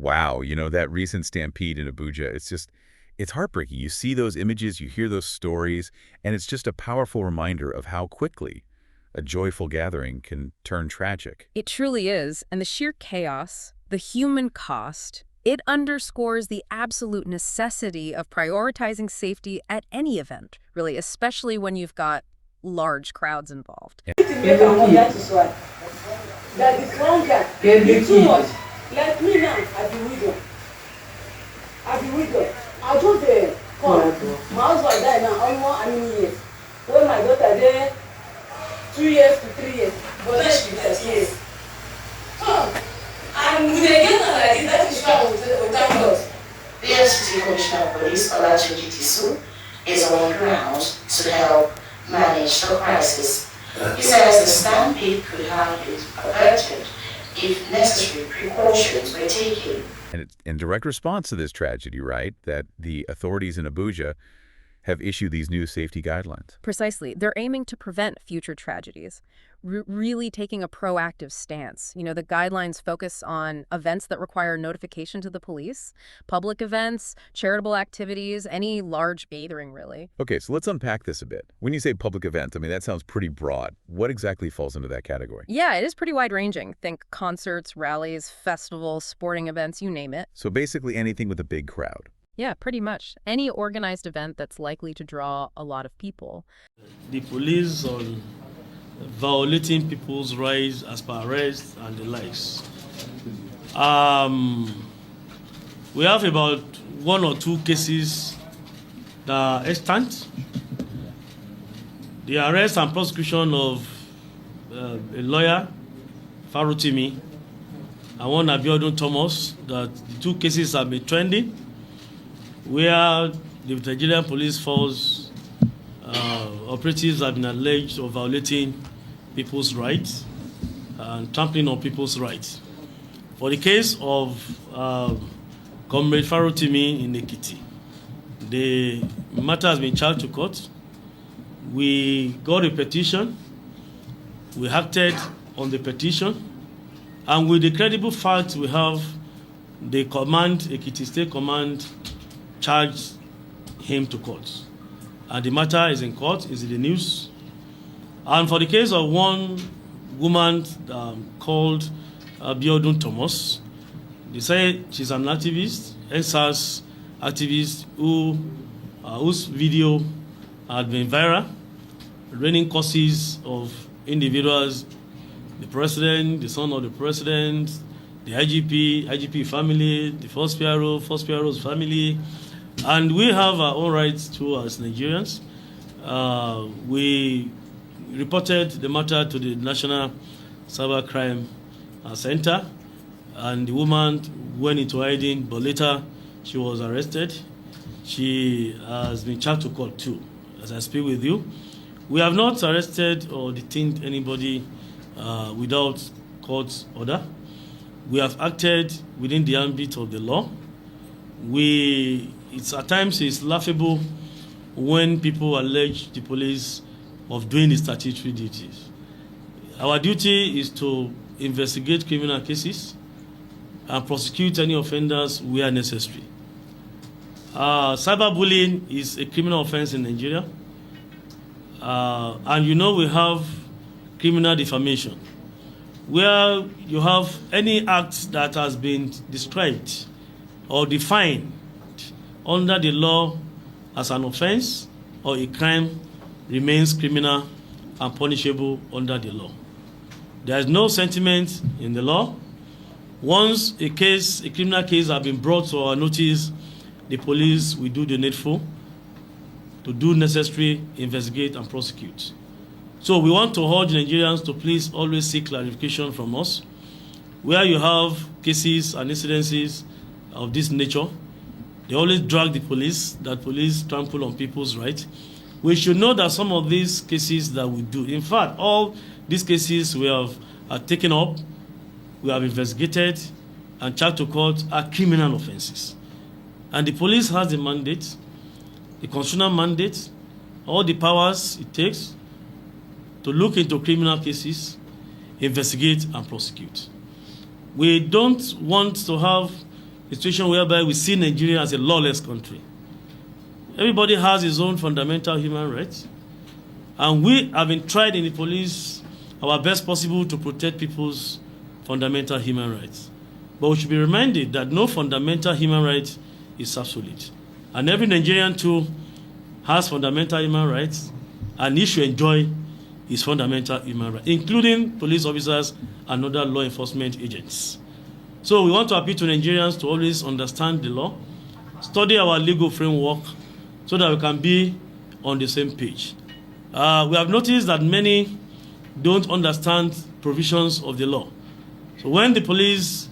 Wow, that recent stampede in Abuja, it's heartbreaking. You see those images, you hear those stories, and it's just a powerful reminder of how quickly a joyful gathering can turn tragic. It truly is, and the sheer chaos, the human cost, it underscores the absolute necessity of prioritizing safety at any event, really, especially when you've got large crowds involved. That is wrong. It's too much. Like me now, I be widow. I just come. My husband died now almost how many years? When my daughter there, 2 years to 3 years. But then she be 30 years. And we again like that is why we thank God. The SCT Commissioner of Police, Oko-Jumbo, is on ground to help manage the crisis. He says the stampede could have been averted if necessary precautions were taken. And it's in direct response to this tragedy, right, that the authorities in Abuja have issued these new safety guidelines. Precisely. They're aiming to prevent future tragedies, really taking a proactive stance. The guidelines focus on events that require notification to the police, public events, charitable activities, any large gathering, really. Okay, so let's unpack this a bit. When you say public events, that sounds pretty broad. What exactly falls into that category? Yeah, it is pretty wide-ranging. Think concerts, rallies, festivals, sporting events, you name it. So basically anything with a big crowd. Yeah, pretty much. Any organized event that's likely to draw a lot of people. The police on violating people's rights as per arrest and the likes. We have about 1 or 2 cases that are extant. The arrest and prosecution of a lawyer, Farotimi, and one Abiodun Thomas, that the 2 cases have been trending, where the Nigerian police force operatives have been alleged of violating people's rights and trampling on people's rights. For the case of Comrade Farotimi in Ekiti, the matter has been charged to court. We got a petition, we acted on the petition, and with the credible facts we have, the command, Ekiti State Command, charged him to court. And the matter is in court, is in the news. And for the case of one woman called Abiodun Thomas, they say she's an activist, NSAS activist whose video had been viral, raining curses of individuals, the president, the son of the president, the IGP family, the first PRO's family. And we have our own rights too as Nigerians. We reported the matter to the National Cybercrime Center, and the woman went into hiding, but later she was arrested. She has been charged to court too, as I speak with you. We have not arrested or detained anybody without court order. We have acted within the ambit of the law. At times it's laughable when people allege the police of doing the statutory duties. Our duty is to investigate criminal cases and prosecute any offenders where necessary. Cyberbullying is a criminal offense in Nigeria. And we have criminal defamation, where you have any act that has been described or defined under the law as an offense or a crime remains criminal and punishable under the law. There is no sentiment in the law. Once a criminal case has been brought to our notice, the police will do the needful to do necessary, investigate and prosecute. So we want to urge Nigerians to please always seek clarification from us. Where you have cases and incidences of this nature, they always drag the police, that police trample on people's rights. We should know that some of these cases that we do, in fact, all these cases we have taken up, we have investigated and charged to court are criminal offenses. And the police has the mandate, the constitutional mandate, all the powers it takes to look into criminal cases, investigate and prosecute. We don't want to have a situation whereby we see Nigeria as a lawless country. Everybody has his own fundamental human rights. And we have been tried in the police our best possible to protect people's fundamental human rights. But we should be reminded that no fundamental human right is absolute. And every Nigerian too has fundamental human rights, and he should enjoy his fundamental human rights, including police officers and other law enforcement agents. So we want to appeal to Nigerians to always understand the law, study our legal framework so that we can be on the same page. We have noticed that many don't understand provisions of the law. So when the police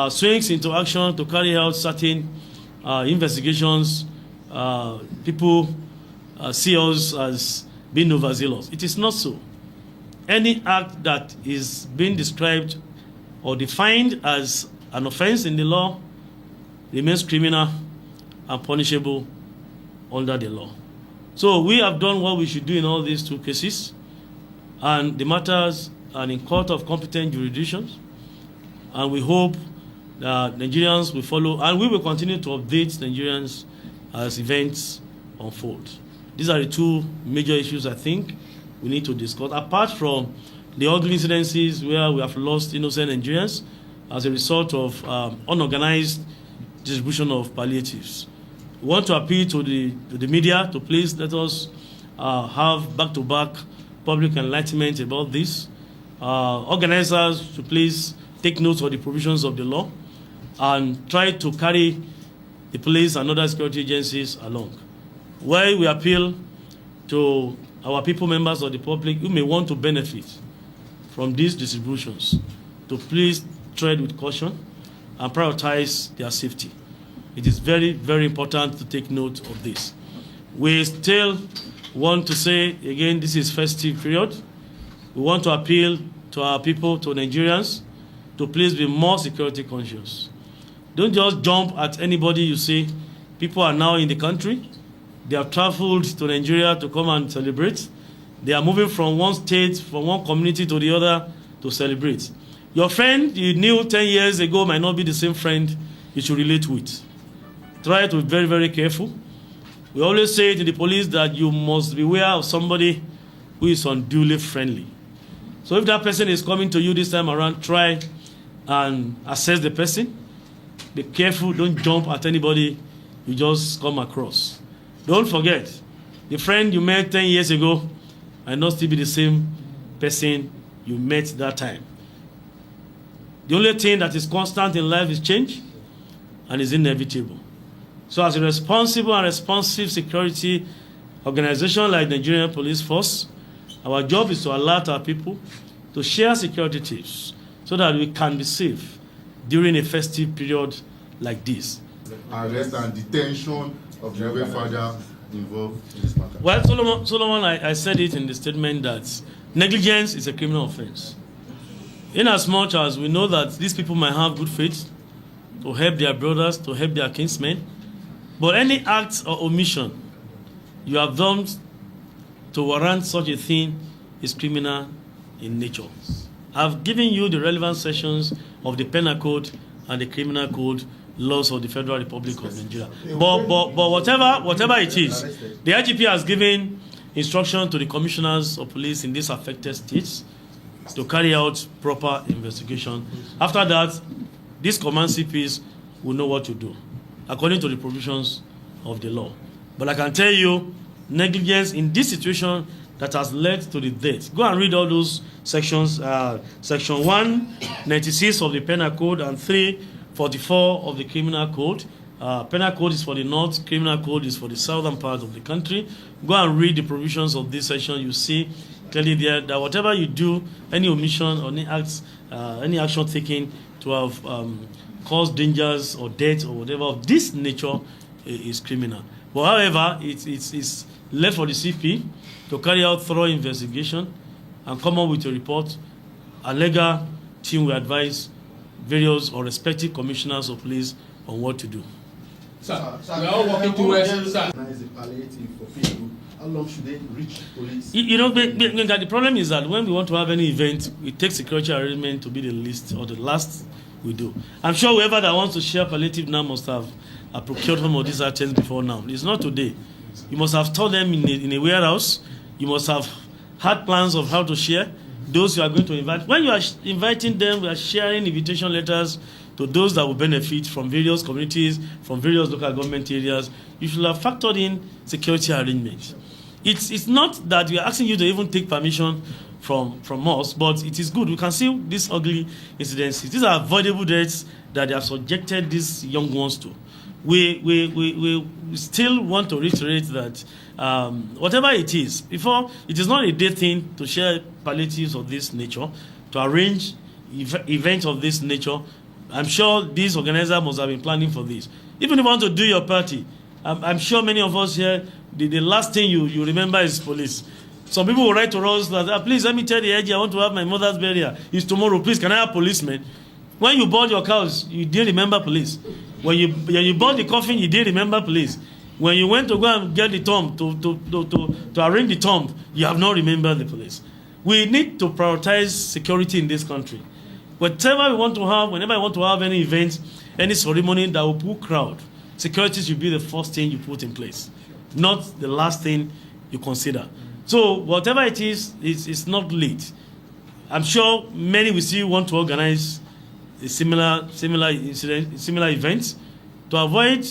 swings into action to carry out certain investigations, people see us as being overzealous. It is not so. Any act that is being described or defined as an offense in the law remains criminal and punishable under the law. So we have done what we should do in all these two cases, and the matters are in court of competent jurisdictions, and we hope that Nigerians will follow, and we will continue to update Nigerians as events unfold. These are the two major issues I think we need to discuss, apart from the ugly incidences where we have lost innocent Nigerians as a result of unorganized distribution of palliatives. We want to appeal to the media to please let us have back-to-back public enlightenment about this. Organizers to please take note of the provisions of the law and try to carry the police and other security agencies along. While we appeal to our people, members of the public who may want to benefit from these distributions, to please tread with caution and prioritize their safety. It is very, very important to take note of this. We still want to say, again, this is festive period. We want to appeal to our people, to Nigerians, to please be more security conscious. Don't just jump at anybody you see. People are now in the country. They have traveled to Nigeria to come and celebrate. They are moving from one state, from one community to the other to celebrate. Your friend you knew 10 years ago might not be the same friend you should relate with. Try to be very, very careful. We always say to the police that you must beware of somebody who is unduly friendly. So if that person is coming to you this time around, try and assess the person. Be careful, don't jump at anybody you just come across. Don't forget, the friend you met 10 years ago might not still be the same person you met that time. The only thing that is constant in life is change and is inevitable. So as a responsible and responsive security organization like Nigerian Police Force, our job is to alert our people to share security tips so that we can be safe during a festive period like this. Arrest and detention of the Reverend Father involved in this matter. Well, Solomon, I said it in the statement that negligence is a criminal offense. In as much as we know that these people might have good faith to help their brothers, to help their kinsmen, but any act or omission you have done to warrant such a thing is criminal in nature. I've given you the relevant sections of the Penal Code and the Criminal Code laws of the Federal Republic of Nigeria. But whatever it is, the IGP has given instruction to the commissioners of police in these affected states to carry out proper investigation. After that, these command CPs will know what to do, according to the provisions of the law. But I can tell you, negligence in this situation that has led to the death. Go and read all those sections, section 196 of the Penal Code and 344 of the Criminal Code. Penal Code is for the north, Criminal Code is for the southern part of the country. Go and read the provisions of this section. You see clearly there that whatever you do, any omission or any action taken to have caused dangers or death or whatever of this nature is criminal. But however, it's left for the CP to carry out thorough investigation and come up with a report. A legal team will advise various or respective commissioners of police on what to do. Sir, we are all working towards the palliative for people. How long should they reach police? You know, the problem is that when we want to have any event, we take security arrangement to be the least or the last we do. I'm sure whoever that wants to share palliative now must have procured some of these items before now. It's not today. You must have stored them in a warehouse. You must have had plans of how to share. Those you are going to invite. When you are inviting them, we are sharing invitation letters to those that will benefit from various communities, from various local government areas. You should have factored in security arrangements. It's not that we are asking you to even take permission from us, but it is good. We can see these ugly incidences. These are avoidable deaths that they have subjected these young ones to. We still want to reiterate that whatever it is, before, it is not a day thing to share palliatives of this nature, to arrange events of this nature. I'm sure these organizers must have been planning for this. Even if you want to do your party, I'm sure many of us here, the last thing you remember is police. Some people will write to us that, please let me tell the AG, I want to have my mother's burial. It's tomorrow, please, can I have policemen? When you bought your cows, you didn't remember police. When you bought the coffin, you didn't remember police. When you went to go and get the tomb, to arrange the tomb, you have not remembered the police. We need to prioritize security in this country. Whatever we want to have, whenever I want to have any event, any ceremony that will pull crowd, security should be the first thing you put in place, not the last thing you consider. So whatever it is, it's not late. I'm sure many will still want to organize a similar events to avoid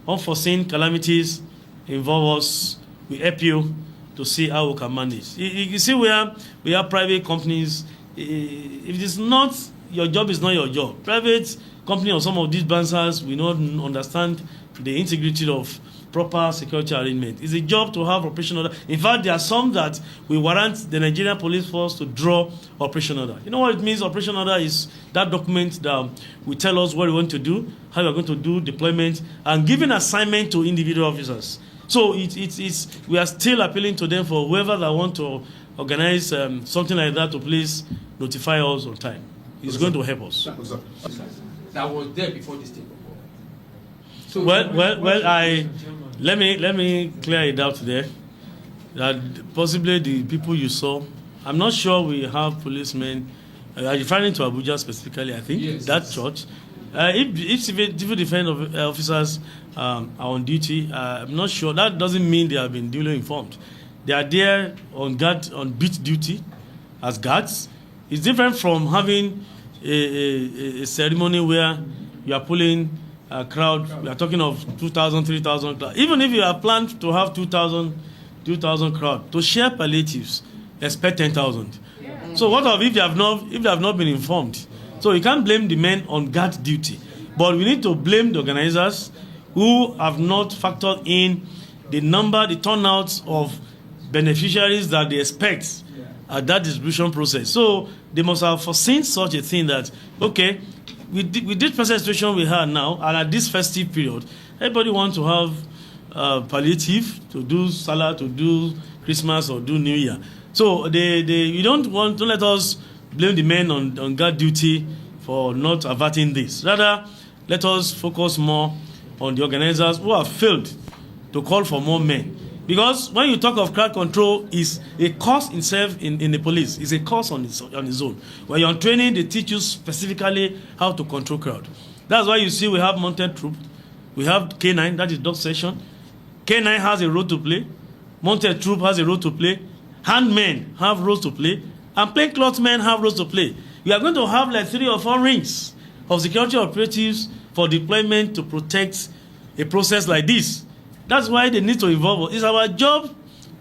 unforeseen calamities. Involve us. We help you to see how we can manage. You see, we have private companies. If it is not your job, is not your job. Private company or some of these bankers will not understand the integrity of proper security arrangement. It's a job to have operation order. In fact, there are some that we warrant the Nigerian police force to draw operation order. You know what it means? Operation order is that document that will tell us what we want to do, how we are going to do deployment, and giving assignment to individual officers. So we are still appealing to them for whoever that want to organize something like that to please notify us on time. It's going to help us. That was there before this thing. So let me clear it out there. That possibly the people you saw, I'm not sure we have policemen. Are you referring to Abuja specifically? I think yes, that church. If civil defense officers are on duty, I'm not sure. That doesn't mean they have been duly informed. They are there on guard, on beat duty as guards. It's different from having a ceremony where you are pulling a crowd. We are talking of 2,000, 3,000 crowd. Even if you have planned to have 2,000 crowd, to share palliatives, expect 10,000. Yeah. So what if they have not been informed? So you can't blame the men on guard duty, but we need to blame the organizers who have not factored in the number, the turnouts of beneficiaries that they expect at that distribution process. So they must have foreseen such a thing that, okay, with this present situation we have now, and at this festive period, everybody wants to have palliative, to do Salah, to do Christmas, or do New Year. So you don't let us blame the men on guard duty for not averting this. Rather, let us focus more on the organizers who have failed to call for more men. Because when you talk of crowd control, is a course itself in the police. It's a course on its own. When you're on training, they teach you specifically how to control crowd. That's why you see we have mounted troop. We have K9, that is dog session. K9 has a role to play. Mounted troop has a role to play. Handmen have roles to play. And plainclothes men have roles to play. We are going to have like 3 or 4 rings of security operatives for deployment to protect a process like this. That's why they need to involve us. It's our job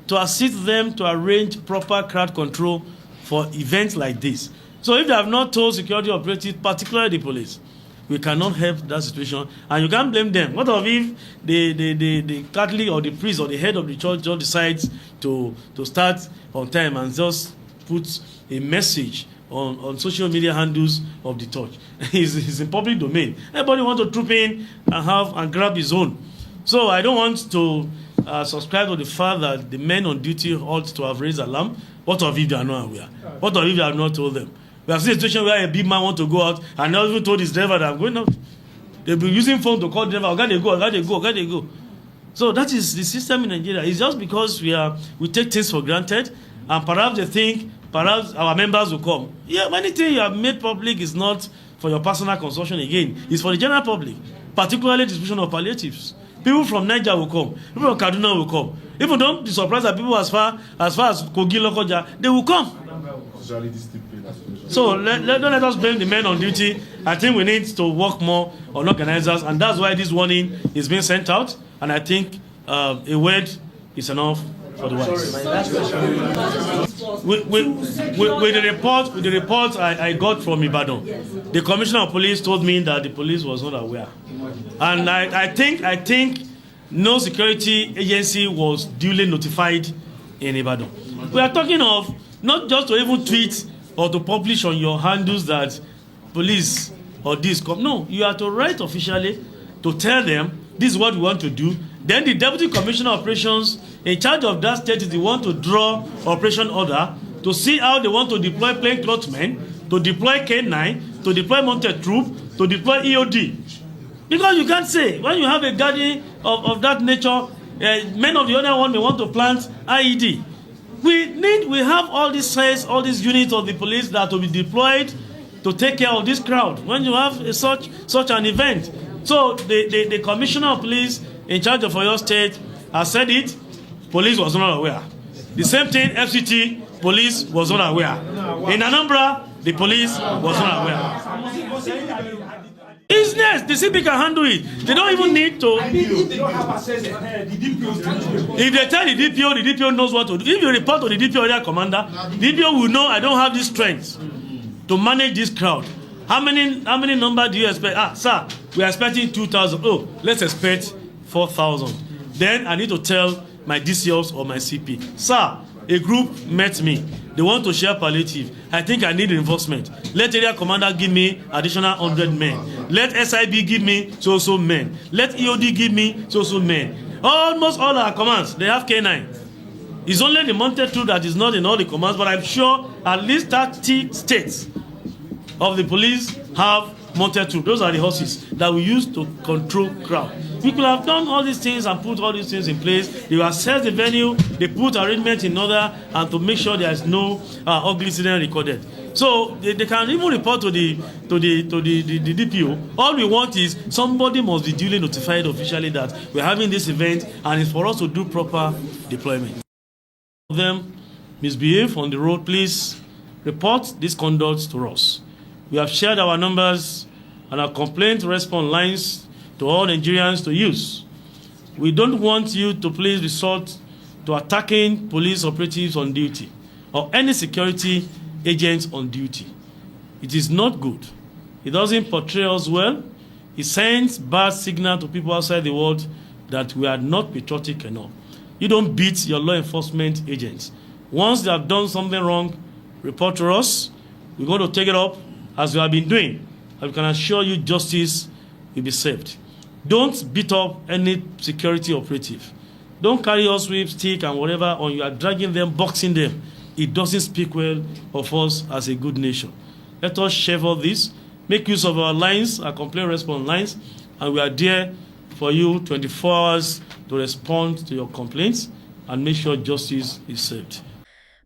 to assist them to arrange proper crowd control for events like this. So if they have not told security operatives, particularly the police, we cannot help that situation, and you can't blame them. What if the Catholic or the priest or the head of the church just decides to start on time and just put a message on social media handles of the church? It's in public domain. Everybody wants to troop in and grab his own. So I don't want to subscribe to the fact that the men on duty ought to have raised alarm. What if they are not aware? What if they have not told them? We have seen a situation where a big man wants to go out and not even told his driver that I'm going out. They've been using phone to call the driver, "Got to go, got to go, got to go." So that is the system in Nigeria. It's just because we take things for granted, and perhaps they think perhaps our members will come. Yeah, many things you have made public is not for your personal consumption again. It's for the general public, particularly distribution of palliatives. People from Niger will come. People from Kaduna will come. Even don't be surprised that people as far as Kogi, Lokoja, they will come. So don't let us blame the men on duty. I think we need to work more on organizers, and that's why this warning is being sent out. And I think a word is enough for the wise. With the report I got from Ibadan, the commissioner of police told me that the police was not aware, and I think no security agency was duly notified in Ibadan. We are talking of not just to even tweet or to publish on your handles that police or this come. No, you have to write officially to tell them this is what we want to do. Then the deputy commissioner of operations in charge of that state is the one to draw operation order to see how they want to deploy plainclothesmen, to deploy K9, to deploy mounted troop, to deploy EOD. Because you can't say, when you have a guardian of that nature, men of the other one may want to plant IED. We have all these sites, all these units of the police that will be deployed to take care of this crowd when you have such an event. So the commissioner of police in charge of Oyo State has said it. Police was not aware. The same thing, FCT, police was not aware. In Anambra, the police was not aware. Business, the CP can handle it. They don't even need to. If they don't have access, the DPO can do it. If they tell the DPO knows what to do. If you report to the DPO area commander, the DPO will know I don't have this strength to manage this crowd. How many number do you expect? Sir, we are expecting 2,000. Oh, let's expect 4,000. Then I need to tell my DCOs or my CP, sir, a group met me. They want to share palliative. I think I need reinforcement. Let area commander give me additional 100 men. Let SIB give me so men. Let EOD give me so men. Almost all our commands, they have K9. It's only the mounted troop that is not in all the commands, but I'm sure at least 30 states of the police have mounted troop. Those are the horses that we use to control crowd. People have done all these things and put all these things in place. They assess the venue, they put arrangement in order, and to make sure there is no ugly incident recorded. So they can even report to the DPO. All we want is somebody must be duly notified officially that we're having this event, and it's for us to do proper deployment. Them misbehave on the road, please report this conduct to us. We have shared our numbers and our complaint response lines to all Nigerians to use. We don't want you to please resort to attacking police operatives on duty or any security agents on duty. It is not good. It doesn't portray us well. It sends bad signal to people outside the world that we are not patriotic enough. You don't beat your law enforcement agents. Once they have done something wrong, report to us. We're going to take it up as we have been doing. And we can assure you justice will be served. Don't beat up any security operative. Don't carry us with stick and whatever, or you are dragging them, boxing them. It doesn't speak well of us as a good nation. Let us share all this, make use of our lines, our complaint response lines, and we are there for you 24 hours to respond to your complaints and make sure justice is served.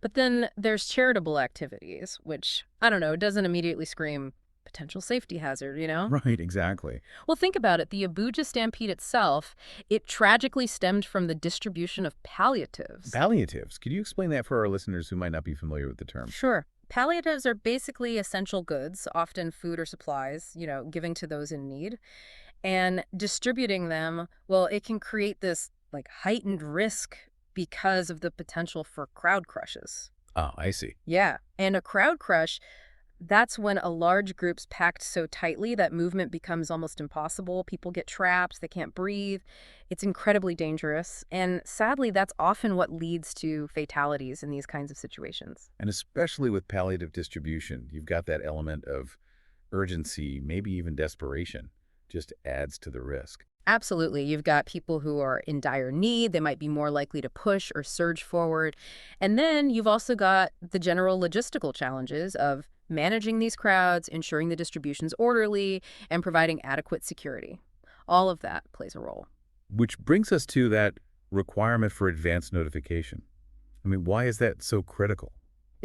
But then there's charitable activities, which, I don't know, doesn't immediately scream potential safety hazard, you know? Right, exactly. Well, think about it. The Abuja stampede itself, it tragically stemmed from the distribution of palliatives. Palliatives. Could you explain that for our listeners who might not be familiar with the term? Sure. Palliatives are basically essential goods, often food or supplies, you know, giving to those in need. And distributing them, well, it can create this, like, heightened risk because of the potential for crowd crushes. Oh, I see. Yeah. And a crowd crush, that's when a large group's packed so tightly that movement becomes almost impossible. People get trapped, they can't breathe. It's incredibly dangerous. And sadly, that's often what leads to fatalities in these kinds of situations. And especially with palliative distribution, you've got that element of urgency, maybe even desperation, just adds to the risk. Absolutely. You've got people who are in dire need. They might be more likely to push or surge forward. And then you've also got the general logistical challenges of managing these crowds, ensuring the distribution's orderly, and providing adequate security. All of that plays a role. Which brings us to that requirement for advance notification. I mean, why is that so critical?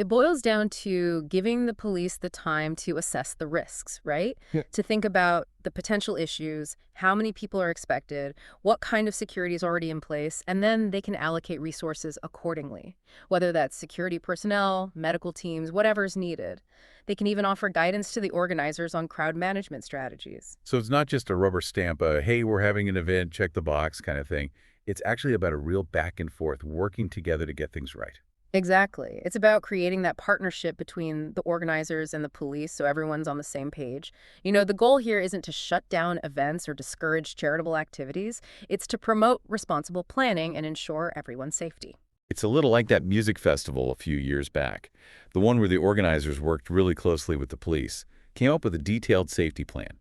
It boils down to giving the police the time to assess the risks, right? Yeah. To think about the potential issues, how many people are expected, what kind of security is already in place, and then they can allocate resources accordingly, whether that's security personnel, medical teams, whatever's needed. They can even offer guidance to the organizers on crowd management strategies. So it's not just a rubber stamp, hey, we're having an event, check the box kind of thing. It's actually about a real back and forth, working together to get things right. Exactly. It's about creating that partnership between the organizers and the police so everyone's on the same page. The goal here isn't to shut down events or discourage charitable activities. It's to promote responsible planning and ensure everyone's safety. It's a little like that music festival a few years back, the one where the organizers worked really closely with the police, came up with a detailed safety plan.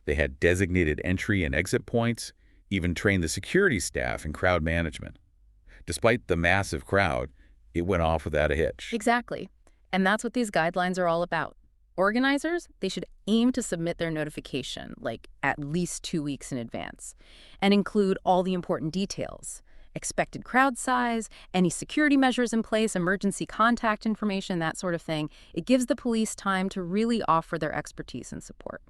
They had designated entry and exit points, even trained the security staff in crowd management. Despite the massive crowd, it went off without a hitch. Exactly. And that's what these guidelines are all about. Organizers, they should aim to submit their notification, like at least 2 weeks in advance, and include all the important details. Expected crowd size, any security measures in place, emergency contact information, that sort of thing. It gives the police time to really offer their expertise and support.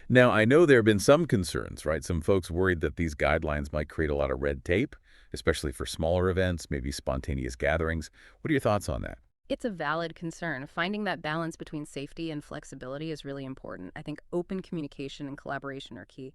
Now, I know there have been some concerns, right? Some folks worried that these guidelines might create a lot of red tape, especially for smaller events, maybe spontaneous gatherings. What are your thoughts on that? It's a valid concern. Finding that balance between safety and flexibility is really important. I think open communication and collaboration are key.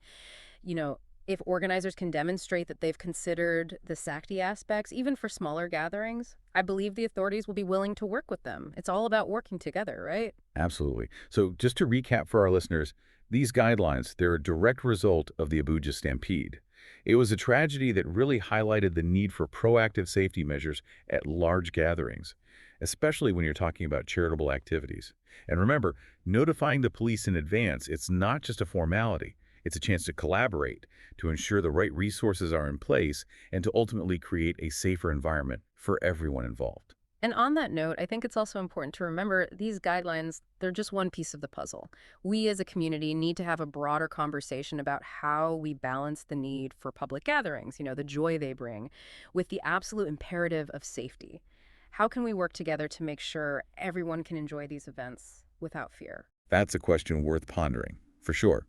If organizers can demonstrate that they've considered the safety aspects, even for smaller gatherings, I believe the authorities will be willing to work with them. It's all about working together, right? Absolutely. So just to recap for our listeners, these guidelines, they're a direct result of the Abuja Stampede. It was a tragedy that really highlighted the need for proactive safety measures at large gatherings, especially when you're talking about charitable activities. And remember, notifying the police in advance, it's not just a formality. It's a chance to collaborate, to ensure the right resources are in place, and to ultimately create a safer environment for everyone involved. And on that note, I think it's also important to remember these guidelines, they're just one piece of the puzzle. We as a community need to have a broader conversation about how we balance the need for public gatherings, the joy they bring, with the absolute imperative of safety. How can we work together to make sure everyone can enjoy these events without fear? That's a question worth pondering, for sure.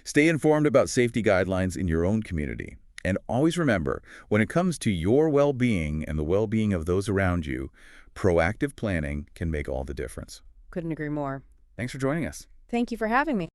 Stay informed about safety guidelines in your own community. And always remember, when it comes to your well-being and the well-being of those around you, proactive planning can make all the difference. Couldn't agree more. Thanks for joining us. Thank you for having me.